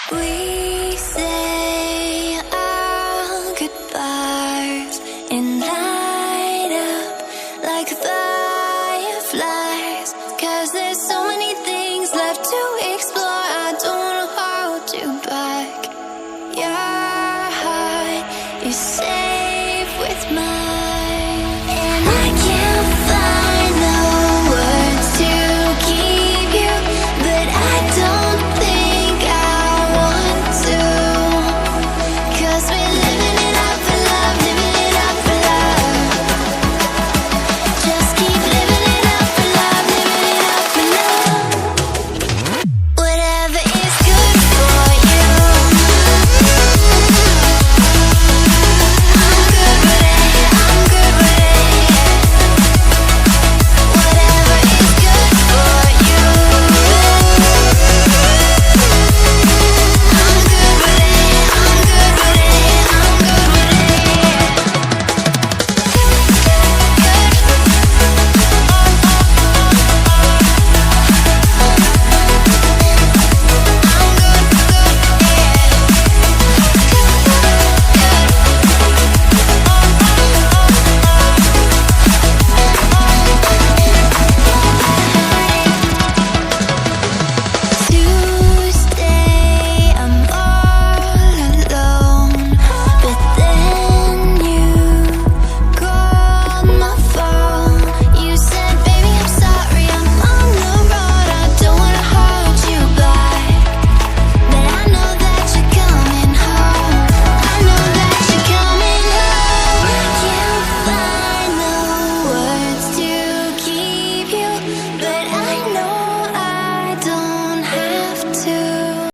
We say our goodbyes and light up like fireflies, 'cause there's so many things left to explore. I don't wanna hold you back. Your heart is set